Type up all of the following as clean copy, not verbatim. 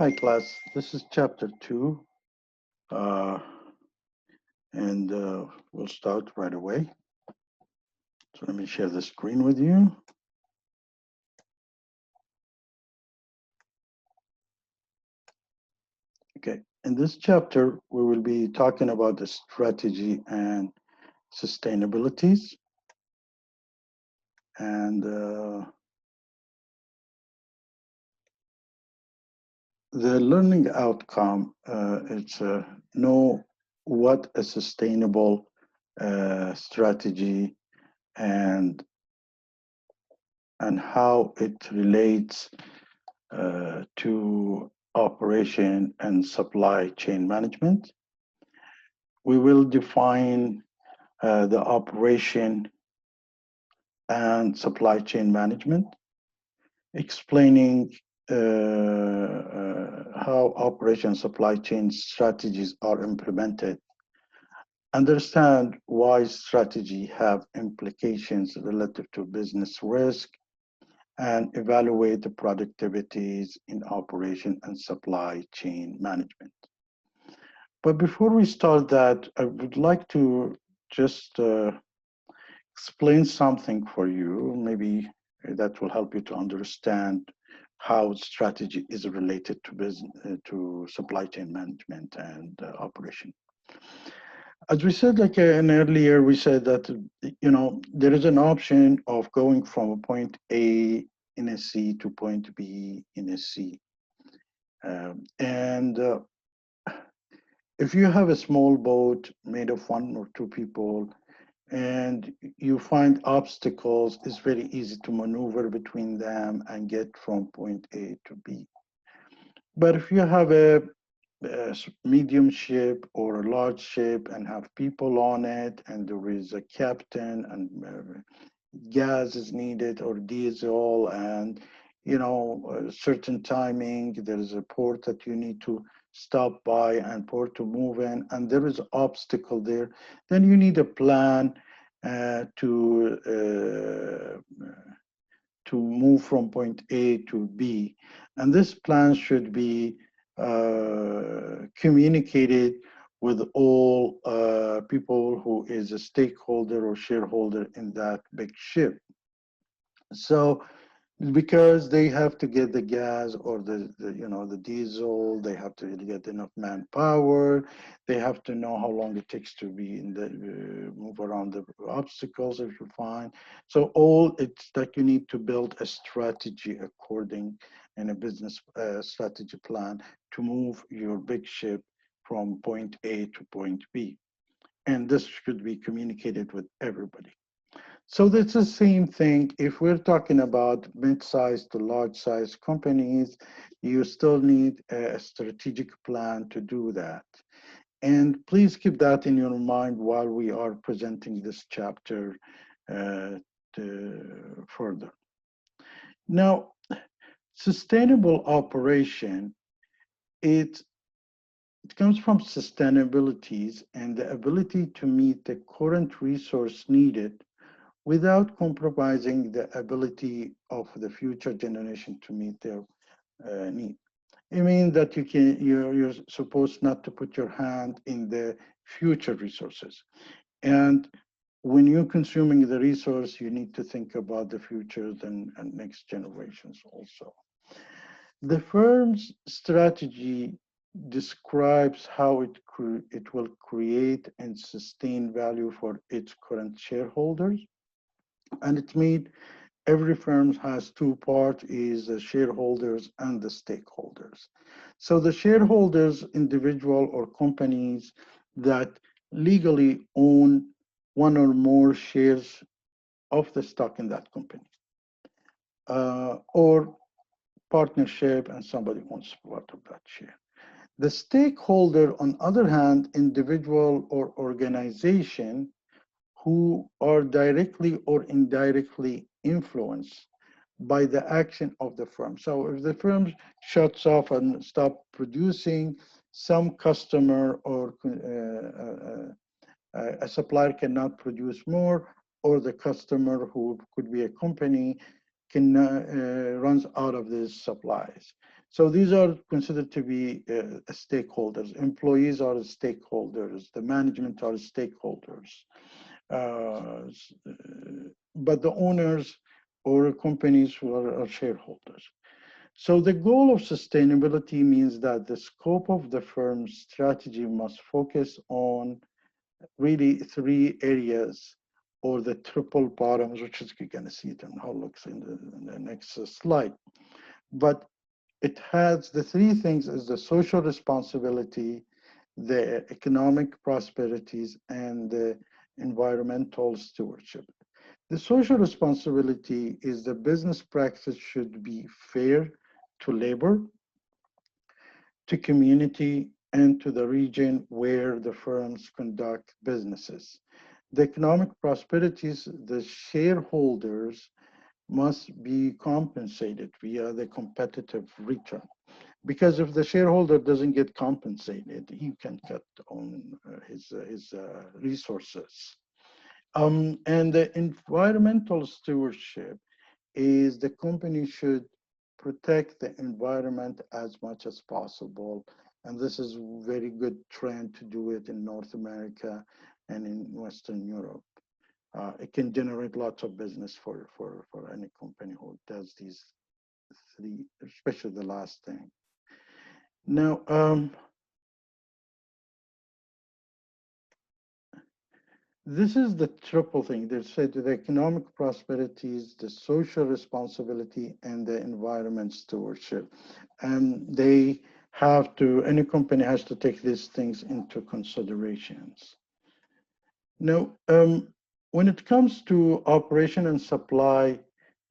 Hi class, this is chapter 2 uh, and we'll start right away. So let me share the screen with you. Okay, in this chapter we will be talking about the strategy and sustainabilities, and the learning outcome is know what a sustainable strategy and how it relates to operation and supply chain management. We will define the operation and supply chain management, explaining how operation supply chain strategies are implemented, understand why strategy have implications relative to business risk, and evaluate the productivities in operation and supply chain management. But before we start that, I would like to just explain something for you. Maybe that will help you to understand how strategy is related to business, to supply chain management and operation. As we said, like earlier, we said that there is an option of going from point A in a C to point B in a C, and if you have a small boat made of 1 or 2 people and you find obstacles, it's very easy to maneuver between them and get from point A to B. But if you have a medium ship or a large ship and have people on it, and there is a captain and gas is needed or diesel, and a certain timing, there is a port that you need to stop by and port to move in, and there is an obstacle there, then you need a plan to move from point A to B. And this plan should be communicated with all people who is a stakeholder or shareholder in that big ship. So because they have to get the gas or the diesel, they have to get enough manpower, they have to know how long it takes to be in the move around the obstacles if you find. So all it's like you need to build a strategy according in a business strategy plan to move your big ship from point A to point B, and this should be communicated with everybody. So that's the same thing. If we're talking about mid-sized to large-sized companies, you still need a strategic plan to do that. And please keep that in your mind while we are presenting this chapter further. Now, sustainable operation, it comes from sustainabilities and the ability to meet the current resource needed without compromising the ability of the future generation to meet their need. It means that you're supposed not to put your hand in the future resources. And when you're consuming the resource, you need to think about the futures and next generations also. The firm's strategy describes how it will create and sustain value for its current shareholders. And it means every firm has 2 parts, is the shareholders and the stakeholders. So the shareholders, individual or companies that legally own 1 or more shares of the stock in that company, or partnership and somebody owns part of that share. The stakeholder, on other hand, individual or organization who are directly or indirectly influenced by the action of the firm. So if the firm shuts off and stop producing, some customer or a supplier cannot produce more, or the customer, who could be a company, can runs out of these supplies. So these are considered to be stakeholders. Employees are stakeholders. The management are stakeholders. Uh, but the owners or companies who are shareholders. So the goal of sustainability means that the scope of the firm's strategy must focus on really three areas, or the triple bottoms, which is you're going to see it in how it looks in the next slide. But it has the three things: is the social responsibility, the economic prosperities, and the environmental stewardship. The social responsibility is the business practice should be fair to labor, to community, and to the region where the firms conduct businesses. The economic prosperities, the shareholders must be compensated via the competitive return. Because if the shareholder doesn't get compensated, he can cut on his resources. And the environmental stewardship is the company should protect the environment as much as possible. And this is a very good trend to do it in North America and in Western Europe. It can generate lots of business for any company who does these three, especially the last thing. Now, this is the triple thing. They said the economic prosperities, the social responsibility, and the environment stewardship. And they have to, any company has to take these things into considerations. Now, when it comes to operation and supply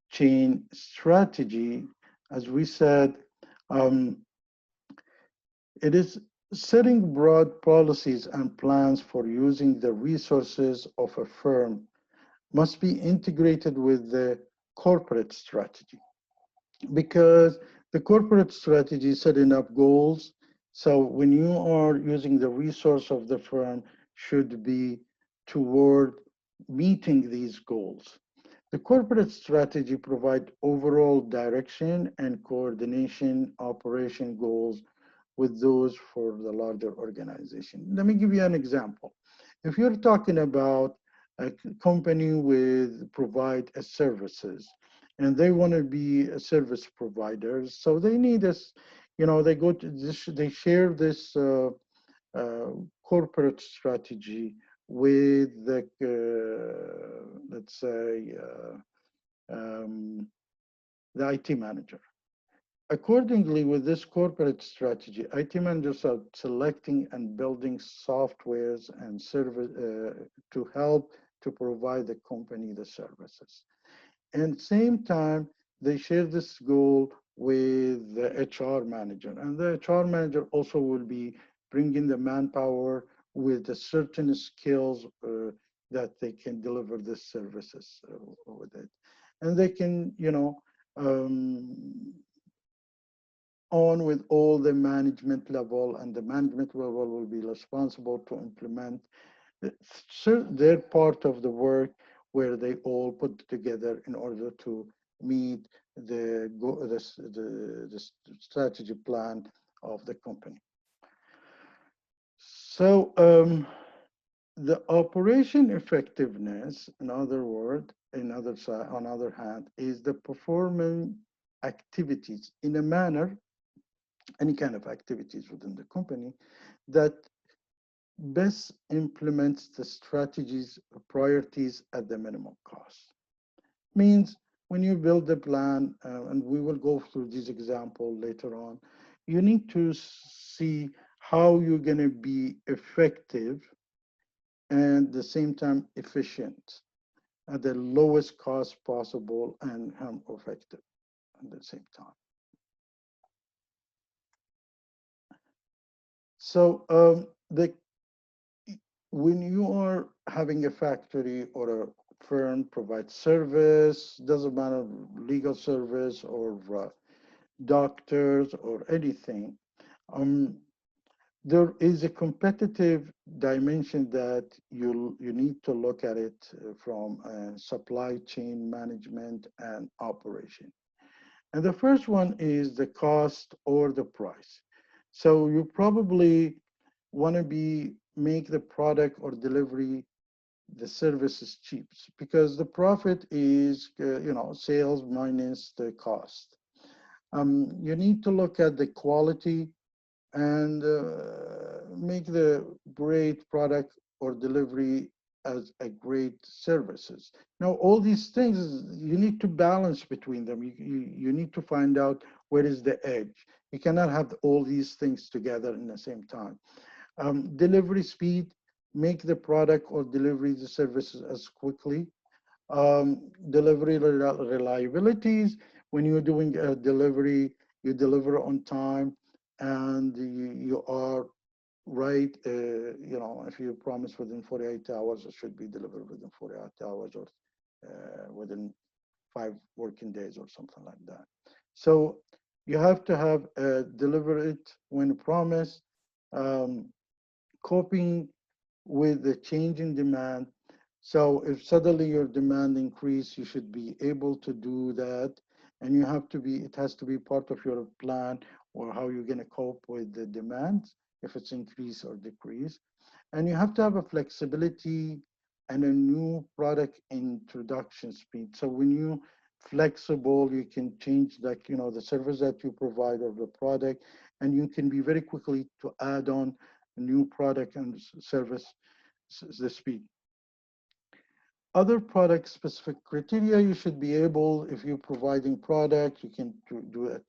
chain strategy, as we said, it is setting broad policies and plans for using the resources of a firm must be integrated with the corporate strategy, because the corporate strategy is setting up goals. So when you are using the resource of the firm should be toward meeting these goals. The corporate strategy provides overall direction and coordination operation goals with those for the larger organization. Let me give you an example. If you're talking about a company with provide a services and they want to be a service providers, so they need this, they go to this, they share this corporate strategy with the, let's say, the IT manager. Accordingly, with this corporate strategy, IT managers are selecting and building softwares and service to help to provide the company the services. And same time, they share this goal with the HR manager. And the HR manager also will be bringing the manpower with the certain skills that they can deliver the services with it. And they can, on with all the management level, and the management level will be responsible to implement their part of the work where they all put together in order to meet the strategy plan of the company. So the operation effectiveness, in other words, on other hand, is the performing activities in a manner, any kind of activities within the company that best implements the strategies priorities at the minimum cost. Means when you build the plan, and we will go through this example later on, you need to see how you're going to be effective and at the same time efficient at the lowest cost possible and effective at the same time. So when you are having a factory or a firm provide service, doesn't matter legal service or doctors or anything, there is a competitive dimension that you need to look at it from supply chain management and operation. And the first one is the cost or the price. So you probably want to be make the product or delivery, the service is cheap, because the profit is sales minus the cost. You need to look at the quality and make the great product or delivery as a great services. Now, all these things, you need to balance between them. You need to find out where is the edge. You cannot have all these things together in the same time. Delivery speed, make the product or delivery the services as quickly. Delivery reliabilities, when you're doing a delivery, you deliver on time and you are right. If you promise within 48 hours, it should be delivered within 48 hours or within 5 working days or something like that. So you have to have deliver it when promised, um, coping with the change in demand. So if suddenly your demand increase, you should be able to do that. And you have to be, it has to be part of your plan or how you're going to cope with the demands, if it's increase or decrease. And you have to have a flexibility and a new product introduction speed. So when you flexible, you can change like, the service that you provide or the product, and you can be very quickly to add on a new product and service, the speed. Other product specific criteria, you should be able, if you're providing product, you can do a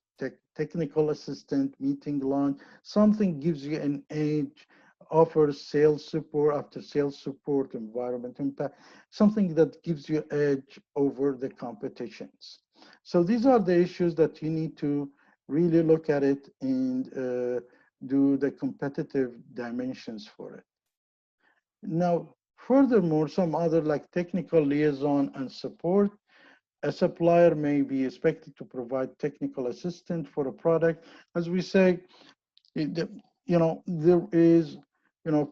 technical assistant, meeting launch, something gives you an edge, offers sales support, after sales support, environment impact, something that gives you edge over the competitions. So these are the issues that you need to really look at it and do the competitive dimensions for it. Now, furthermore, some other like technical liaison and support. A supplier may be expected to provide technical assistance for a product. As we say, there is,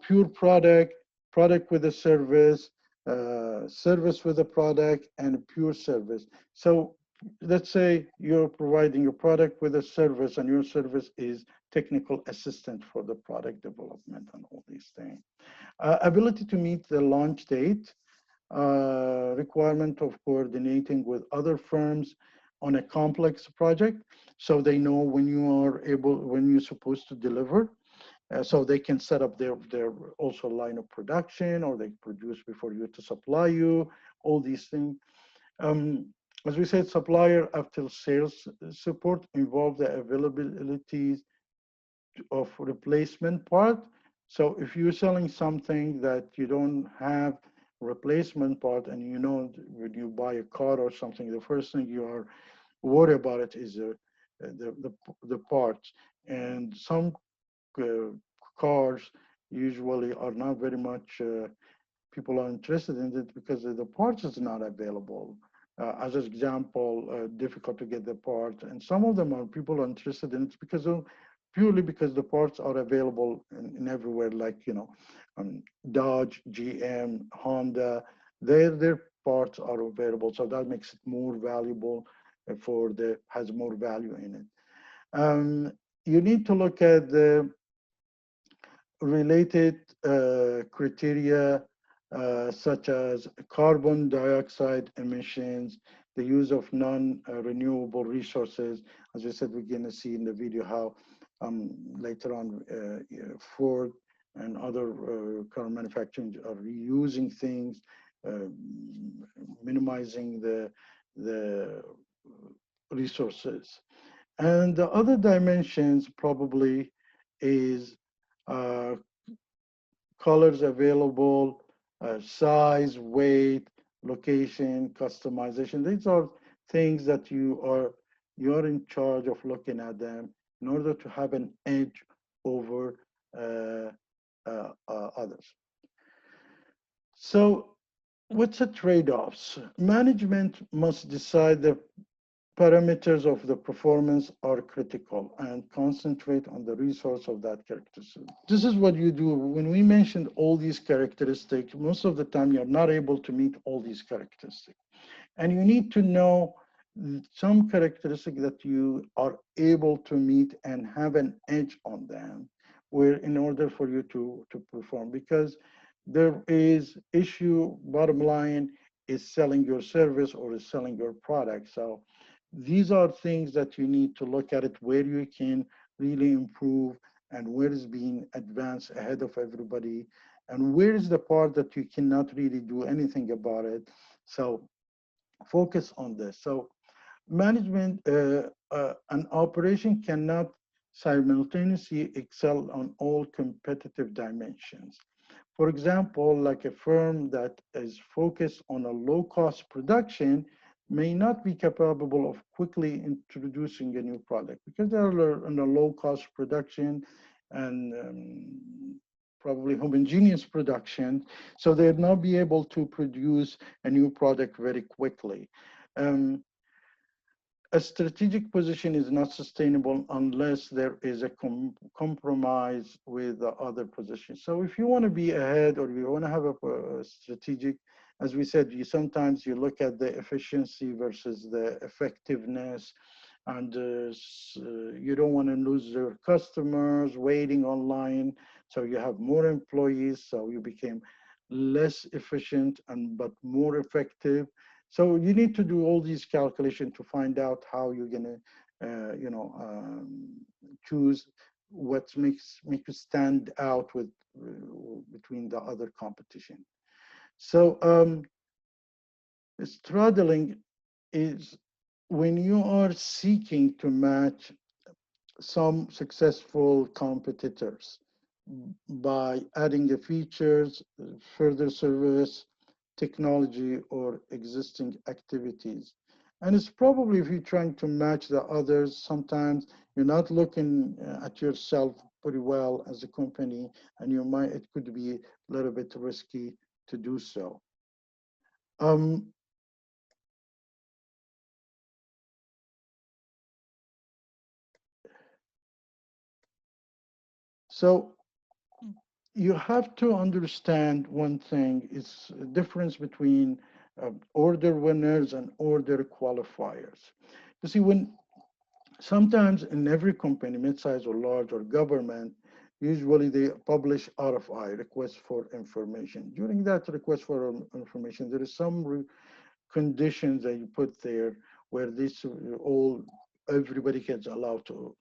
pure product, product with a service, service with a product, and a pure service. So let's say you're providing a product with a service, and your service is technical assistant for the product development and all these things. Ability to meet the launch date, requirement of coordinating with other firms on a complex project, so they know when you're supposed to deliver, so they can set up their also line of production, or they produce before you to supply you, all these things. As we said, supplier after sales support involve the availability of replacement part. So if you're selling something that you don't have replacement part, and when you buy a car or something, the first thing you are worried about it is the parts. And some uh, cars usually are not very much people are interested in it because the parts is not available. As an example, difficult to get the parts, and some of them are people are interested in it because of purely because the parts are available in everywhere, like Dodge, GM, Honda, their parts are available, so that makes it more valuable has more value in it. You need to look at the related criteria such as carbon dioxide emissions, the use of non-renewable resources. As I said, we're going to see in the video how later on Ford and other car manufacturers are reusing things, uh, minimizing the resources. And the other dimensions probably is uh, colors available, size, weight, location, customization. These are things that you're in charge of looking at them in order to have an edge over uh, others. So what's the trade-offs? Management must decide the parameters of the performance are critical and concentrate on the resource of that characteristic. This is what you do. When we mentioned all these characteristics, most of the time you're not able to meet all these characteristics. And you need to know some characteristics that you are able to meet and have an edge on them, where in order for you to perform, because there is issue, bottom line is selling your service or is selling your product. So these are things that you need to look at it, where you can really improve and where is being advanced ahead of everybody, and where is the part that you cannot really do anything about it. So focus on this. So management, an operation cannot simultaneously excel on all competitive dimensions. For example, like a firm that is focused on a low-cost production may not be capable of quickly introducing a new product because they're in a low-cost production and probably homogeneous production, so they'd not be able to produce a new product very quickly. Um, a strategic position is not sustainable unless there is a compromise with the other positions. So if you want to be ahead or you want to have a strategic, as we said, sometimes you look at the efficiency versus the effectiveness, and you don't want to lose your customers waiting online. So you have more employees, so you became less efficient and but more effective. So you need to do all these calculations to find out how you're gonna, choose what make you stand out with between the other competition. So straddling is when you are seeking to match some successful competitors by adding the features, further service, technology, or existing activities. And it's probably if you're trying to match the others, sometimes you're not looking at yourself pretty well as a company, and it could be a little bit risky to do so. Um, so you have to understand one thing is a difference between order winners and order qualifiers. You see, when sometimes in every company, mid-size or large or government, usually they publish RFI, request for information. During that request for information, there is some conditions that you put there where this all everybody gets allowed to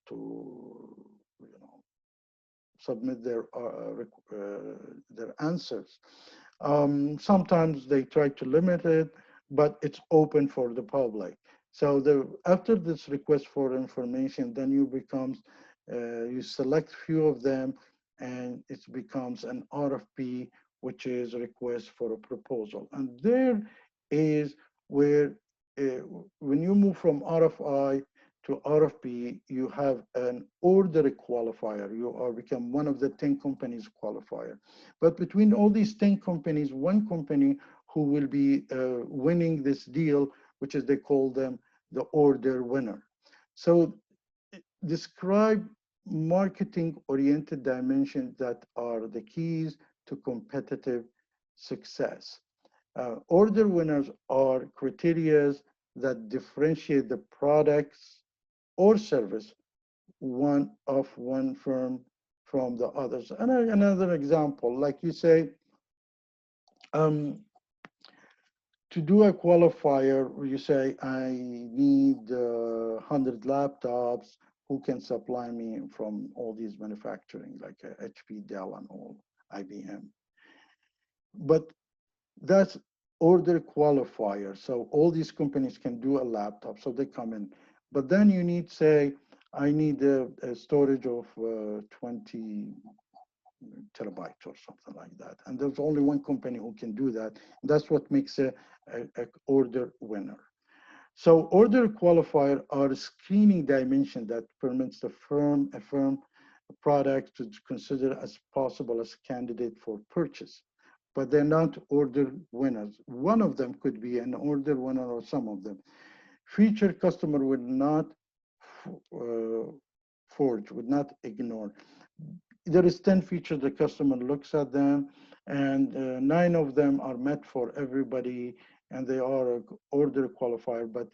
submit their answers. Sometimes they try to limit it, but it's open for the public. So after this request for information, then you select few of them, and it becomes an RFP, which is a request for a proposal. And there is where, when you move from RFI to RFP, you have an order qualifier. You are become one of the 10 companies qualifier. But between all these 10 companies, one company who will be winning this deal, which is they call them the order winner. So describe marketing-oriented dimensions that are the keys to competitive success. Order winners are criteria that differentiate the products or service one firm from the others. And another example, like you say, um, to do a qualifier, you say, I need 100 laptops, who can supply me from all these manufacturing, like HP, Dell, and all, IBM. But that's order qualifier. So all these companies can do a laptop, so they come in. But then you need, say, I need a storage of 20 terabytes or something like that. And there's only one company who can do that. That's what makes a order winner. So order qualifier are a screening dimension that permits a firm product to consider as possible as candidate for purchase, but they're not order winners. One of them could be an order winner or some of them. Feature customer would not forge, would not ignore. There is 10 features the customer looks at them, and 9 of them are met for everybody, and they are a order qualifier. But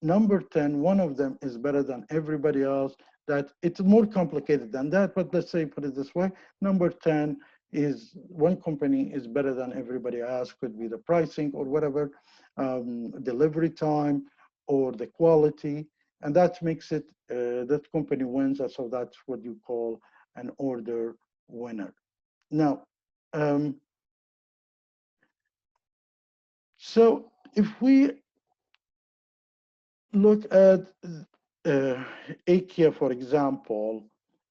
number 10, one of them is better than everybody else. That it's more complicated than that, but let's say put it this way: number 10 is one company is better than everybody else. Could be the pricing or whatever, delivery time or the quality, and that makes it that company wins. So that's what you call an order winner. Now, um, so if we look at IKEA, for example,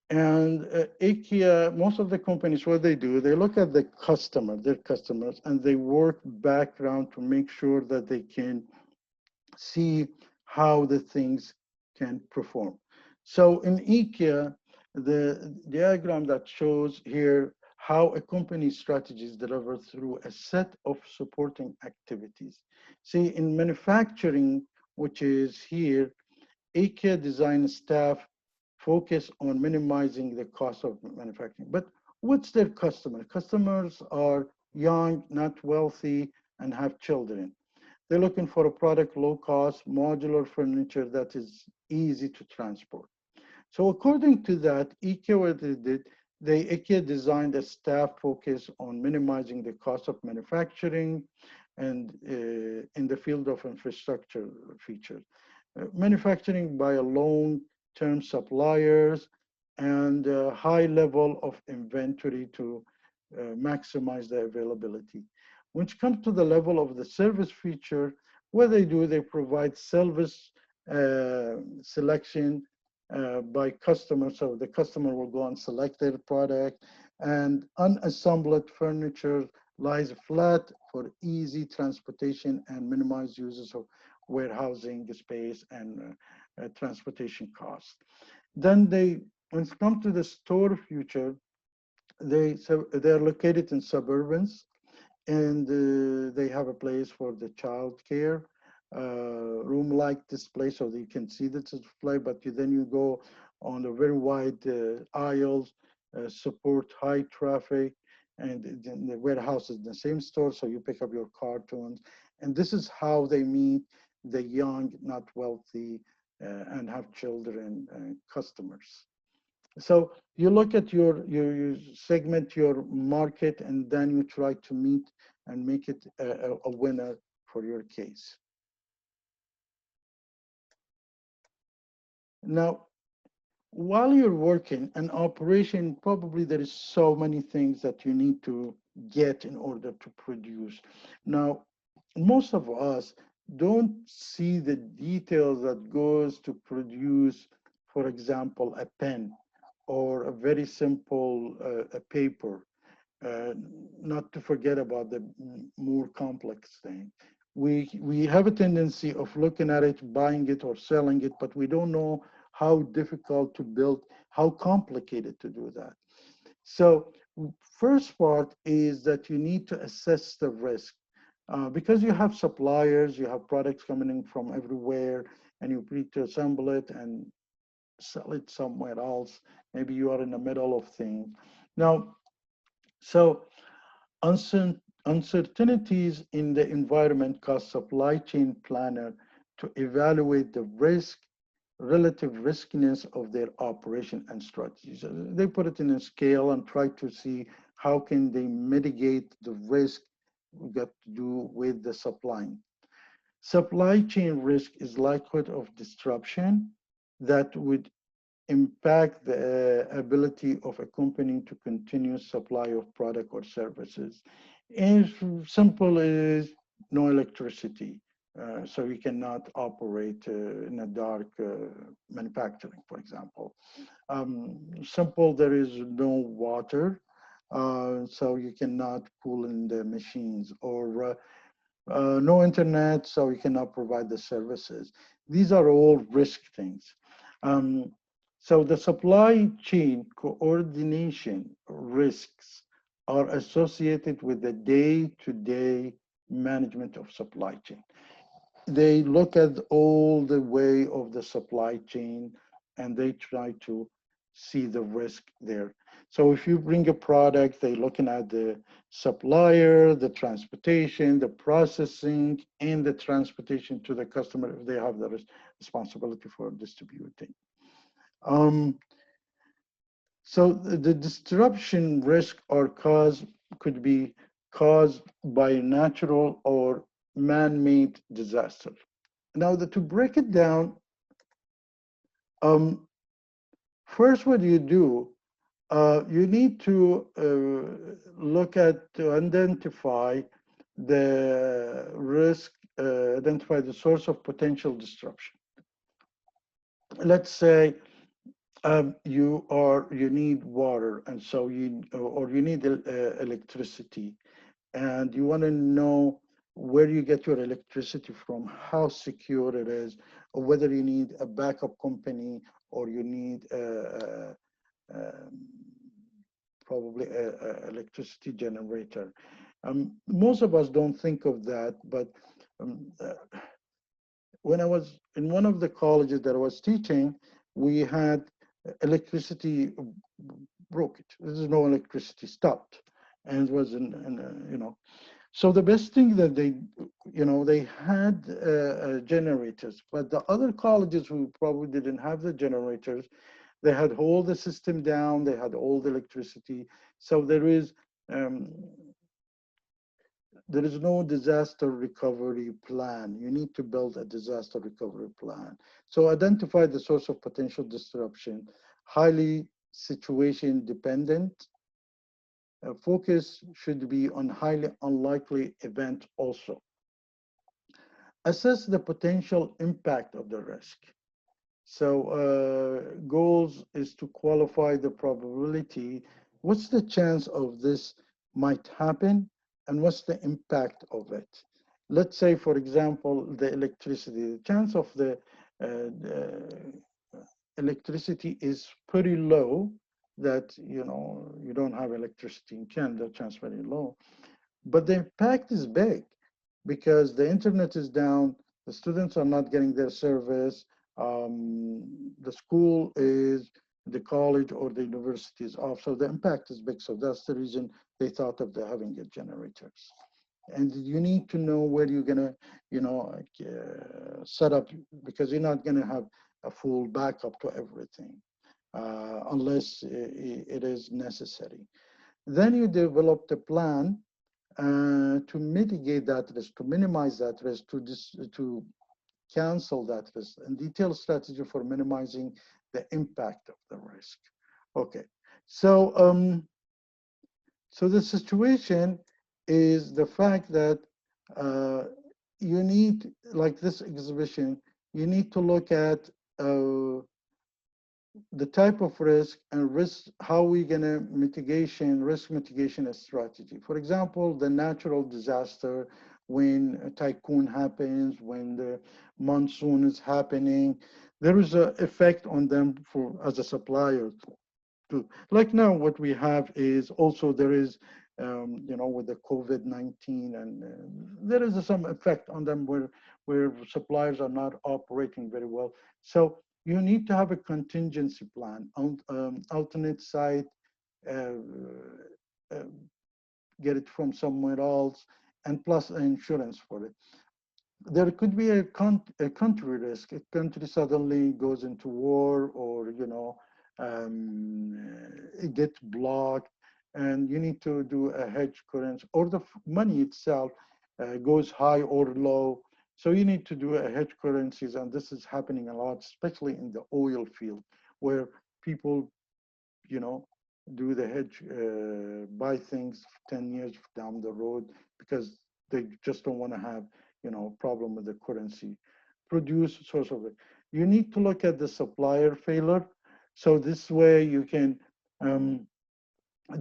and IKEA, most of the companies, what they do, they look at the customer, their customers, and they work background to make sure that they can see how the things can perform. So in IKEA, the diagram that shows here how a company's strategy is delivered through a set of supporting activities. See, in manufacturing, which is here, IKEA design staff focus on minimizing the cost of manufacturing. But what's their customer? Customers are young, not wealthy, and have children. They're looking for a product, low cost, modular furniture that is easy to transport. So according to that, IKEA, what they did, IKEA designed a staff focus on minimizing the cost of manufacturing and in the field of infrastructure features. Manufacturing by a long-term suppliers and a high level of inventory to maximize the availability. When it comes to the level of the service feature, what they do, they provide service selection by customer. So the customer will go and select their product, and unassembled furniture lies flat for easy transportation and minimize uses of warehousing space and transportation costs. Then when it comes to the store future, they're located in suburbans, and they have a place for the child care, room-like display so that you can see the display, but then you go on the very wide aisles, support high traffic, and then the warehouse is in the same store, so you pick up your cartons. And this is how they meet the young, not wealthy, and have children customers. So you look at you segment your market, and then you try to meet and make it a winner for your case. Now, while you're working an operation, probably there is so many things that you need to get in order to produce. Now, most of us don't see the details that goes to produce, for example, a pen or a very simple a paper, uh, not to forget about the more complex thing. We have a tendency of looking at it, buying it or selling it, but we don't know how difficult to build, how complicated to do that. So first part is that you need to assess the risk. Because you have suppliers, you have products coming in from everywhere, and you need to assemble it and sell it somewhere else. Maybe you are in the middle of things. Now, so uncertainties in the environment cause supply chain planner to evaluate the relative riskiness of their operation and strategies. They put it in a scale and try to see how can they mitigate the risk got to do with the supplying. Supply chain risk is likelihood of disruption that would impact the ability of a company to continue supply of product or services. As simple as no electricity, so you cannot operate in a dark manufacturing, for example. Simple, there is no water, so you cannot cool in the machines, or no internet, so you cannot provide the services. These are all risk things. Um, so the supply chain coordination risks are associated with the day-to-day management of supply chain. they look at all the way of the supply chain and they try to see the risk there. So if you bring a product, they're looking at the supplier, the transportation, the processing, and the transportation to the customer if they have the responsibility for distributing. Um, so the disruption risk or cause could be caused by natural or man-made disaster. Now, to break it down, um, first, what you do, you need to look at to identify the risk, identify the source of potential disruption. Let's say you need water, and so you need electricity, and you want to know where you get your electricity from, how secure it is, or whether you need a backup company or you need um, probably a electricity generator. Most of us don't think of that, but um, uh, when I was in one of the colleges that I was teaching, we had electricity broke. There's no electricity, stopped, and it was So the best thing that they had generators, but the other colleges who probably didn't have the generators, they had all the system down, they had all the electricity. So um, there is no disaster recovery plan. You need to build a disaster recovery plan. So identify the source of potential disruption, highly situation dependent. Focus should be on highly unlikely event also. Assess the potential impact of the risk. So goals is to qualify the probability. What's the chance of this might happen and what's the impact of it? Let's say, for example, the electricity. The chance of the electricity is pretty low that, you don't have electricity in Canada, chance very low. But the impact is big because the internet is down, the students are not getting their service, the school is, the college or the university is off. So the impact is big. So that's the reason they thought of having the generators. And you need to know where you're gonna, set up, because you're not gonna have a full backup to everything unless it is necessary. Then you develop the plan to mitigate that risk, to minimize that risk, to cancel that risk, and detailed strategy for minimizing the impact of the risk. Okay, so the situation is the fact that uh, you need, like this exhibition, you need to look at the type of risk and risk, how we gonna risk mitigation strategy. For example, the natural disaster, when a typhoon happens, when the monsoon is happening, there is an effect on them as a supplier too. Like now, what we have is also there is, with the COVID-19, and there is some effect on them where suppliers are not operating very well. So you need to have a contingency plan, alternate site, uh, uh, get it from somewhere else, and plus insurance for it. There could be a country risk. A country suddenly goes into war, or it gets blocked, and you need to do a hedge currency, or the money itself goes high or low. So you need to do a hedge currencies, and this is happening a lot, especially in the oil field, where people, you know, do the hedge, buy things 10 years down the road because they just don't want to have, problem with the currency. Produce source of it. You need to look at the supplier failure. So this way you can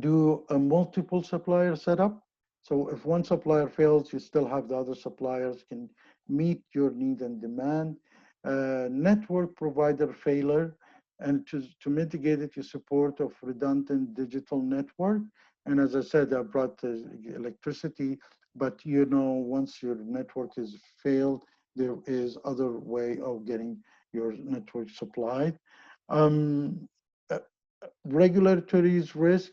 do a multiple supplier setup. So if one supplier fails, you still have the other suppliers can meet your need and demand. Network provider failure, and to mitigate it, you support of redundant digital network. And as I said, I brought the electricity, but once your network is failed, there is other way of getting your network supplied. Um, uh, Regulatory risk,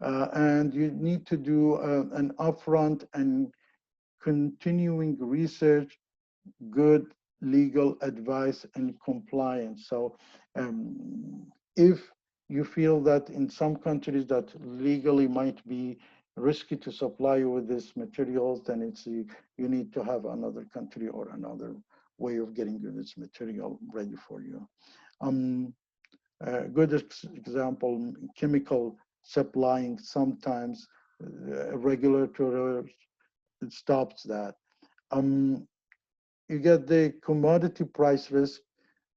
and you need to do an upfront and continuing research, good legal advice, and compliance. So if you feel that in some countries that legally might be risky to supply you with these materials, then you need to have another country or another way of getting this material ready for you. Um, a good example, chemical supplying sometimes regulatory stops that. Um, you get the commodity price risk.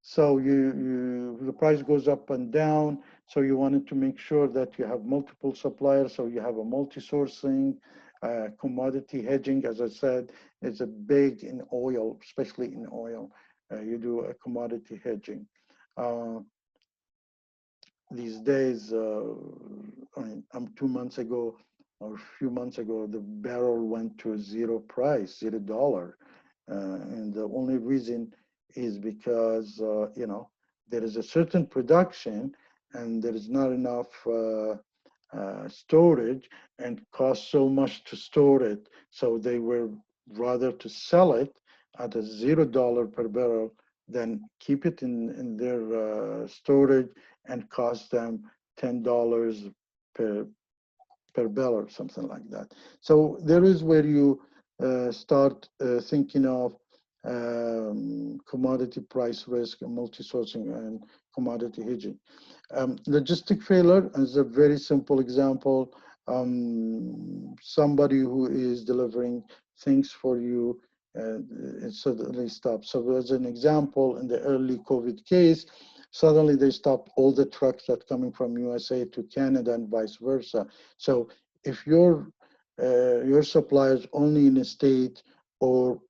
So the price goes up and down. So you wanted to make sure that you have multiple suppliers. So you have a multi-sourcing, commodity hedging, as I said, is a big in oil, especially in oil. You do a commodity hedging. Uh, these days, I mean, 2 months ago or a few months ago, the barrel went to zero price, $0. And the only reason is because, there is a certain production and there is not enough storage and cost so much to store it. So they were rather to sell it at a $0 per barrel than keep it in their storage and cost them $10 per barrel or something like that. So there is where you start thinking of commodity price risk, multi-sourcing, and commodity hedging. Logistic failure is a very simple example. Somebody who is delivering things for you, it suddenly stops. So as an example, in the early COVID case, suddenly they stopped all the trucks that coming from USA to Canada and vice versa. So if your supplier is only in a state or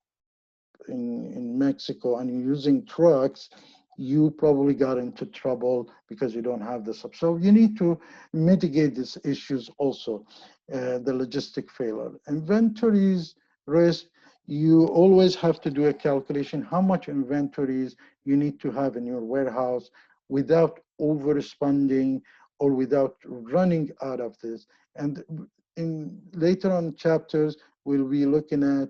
in Mexico and you're using trucks, you probably got into trouble because you don't have the sub. So you need to mitigate these issues also, the logistic failure. Inventories risk, you always have to do a calculation how much inventories you need to have in your warehouse without overspending or without running out of this. And in later on chapters, we'll be looking at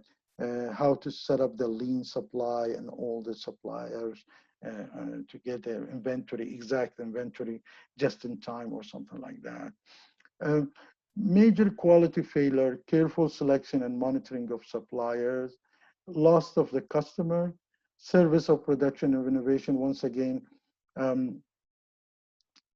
how to set up the lean supply and all the suppliers to get their inventory, exact inventory, just in time or something like that. Uh, Major quality failure, careful selection and monitoring of suppliers, loss of the customer, service of production of innovation. Once again, um,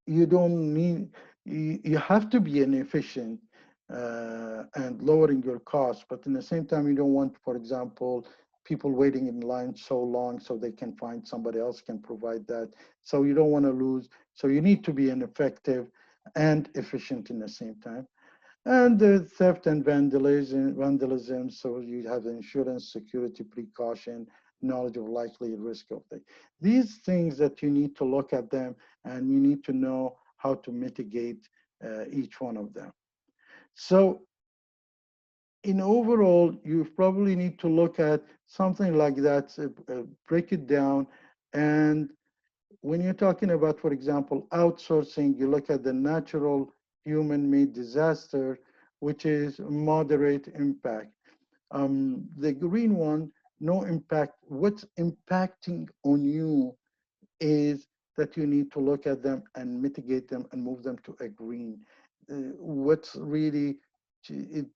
you don't need, you have to be inefficient and lowering your costs, but in the same time, you don't want, for example, people waiting in line so long so they can find somebody else can provide that. So you don't want to lose. So you need to be ineffective and efficient in the same time. And the theft and vandalism, so you have insurance, security precaution, knowledge of likely risk of the. These things that you need to look at them and you need to know how to mitigate each one of them. So in overall, you probably need to look at something like that, break it down. And when you're talking about, for example, outsourcing, you look at the natural human-made disaster, which is moderate impact. The green one, no impact. What's impacting on you is that you need to look at them and mitigate them and move them to a green. What's really,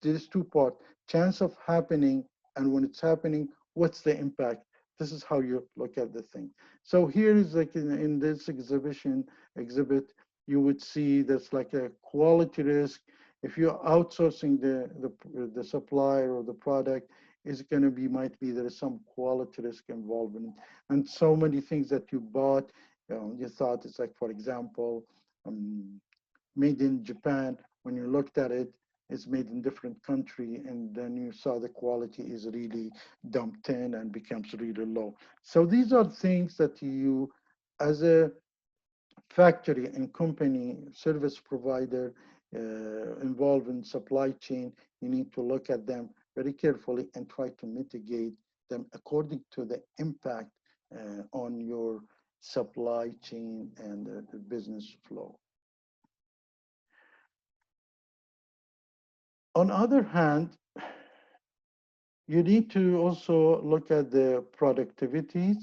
there's two parts, chance of happening, and when it's happening, what's the impact? This is how you look at the thing. So here is like in this exhibit, you would see that's like a quality risk. If you're outsourcing the supplier or the product, is going to be, might be, there is some quality risk involved in it. And so many things that you bought, you thought it's like, for example, made in Japan. When you looked at it, it's made in different country, and then you saw the quality is really dumped in and becomes really low. So these are things that you, as a factory and company service provider involved in supply chain, you need to look at them very carefully and try to mitigate them according to the impact on your supply chain and the business flow. On other hand, you need to also look at the productivities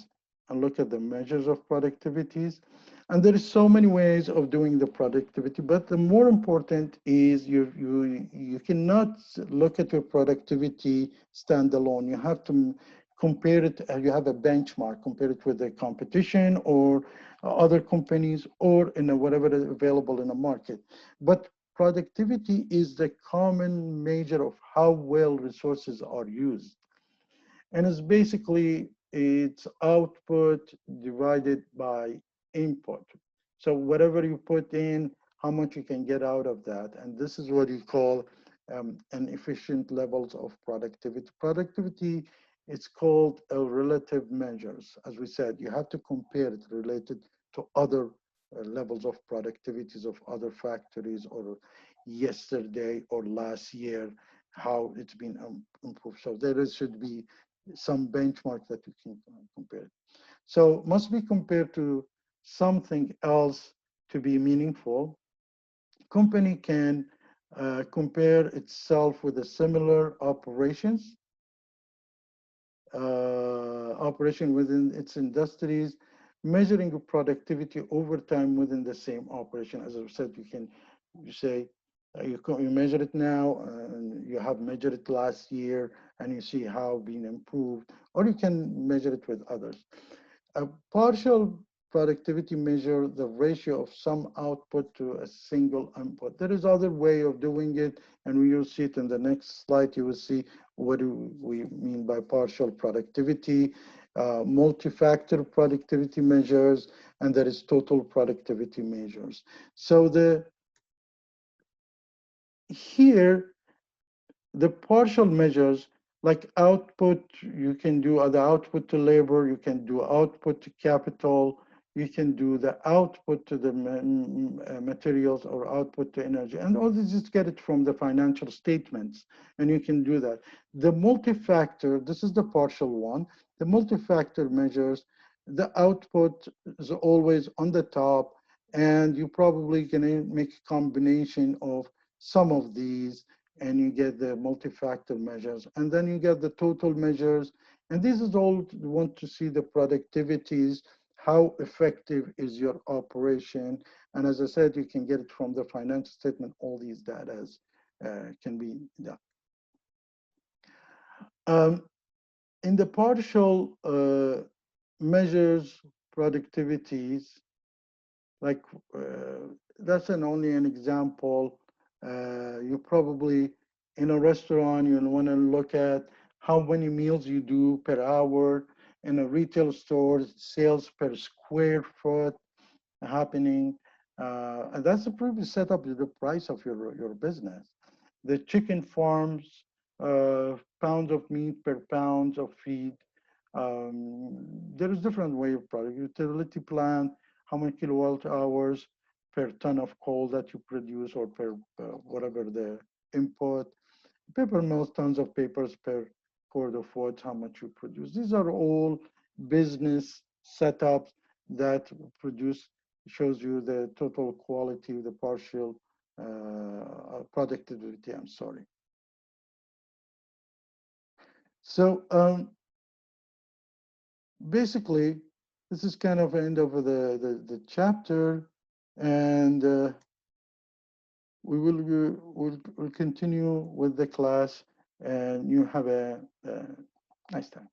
and look at the measures of productivities. And there is so many ways of doing the productivity, but the more important is you cannot look at your productivity standalone. You have to compare it, you have a benchmark, compare it with the competition or other companies or in whatever is available in the market. But productivity is the common measure of how well resources are used. And it's basically it's output divided by input. So whatever you put in, how much you can get out of that. And this is what you call an efficient levels of productivity. Productivity, it's called relative measures. As we said, you have to compare it related to other levels of productivities of other factories or yesterday or last year, how it's been improved. So there should be some benchmark that you can compare. So must be compared to something else to be meaningful. Company can compare itself with a similar operation within its industries, measuring productivity over time within the same operation. As I said, you say you measure it now, and you have measured it last year, and you see how been improved, or you can measure it with others. A partial productivity measure the ratio of some output to a single input. There is other way of doing it, and we will see it in the next slide. You will see what do we mean by partial productivity, multi-factor productivity measures, and there is total productivity measures. So here, the partial measures like output, you can do the output to labor, you can do output to capital, you can do the output to the materials or output to energy. And all this, just get it from the financial statements, and you can do that. The multi-factor, this is the partial one. The multi-factor measures, the output is always on the top, and you probably can make a combination of some of these, and you get the multi-factor measures, and then you get the total measures. And this is all you want to see the productivities, how effective is your operation. And as I said, you can get it from the financial statement, all these data can be done. In the partial measures productivities, like that's only an example. You probably in a restaurant, you want to look at how many meals you do per hour. In a retail store, sales per square foot happening. And that's a pretty set up the price of your business. The chicken farms, pounds of meat per pounds of feed. There is different way of product. Utility plant, how many kilowatt hours per ton of coal that you produce, or per whatever the input. Paper mills, tons of papers per cord of wood, how much you produce. These are all business setups that shows you the total quality, the partial productivity, I'm sorry. So basically, this is kind of the end of the chapter, and we'll continue with the class, and you have a nice time.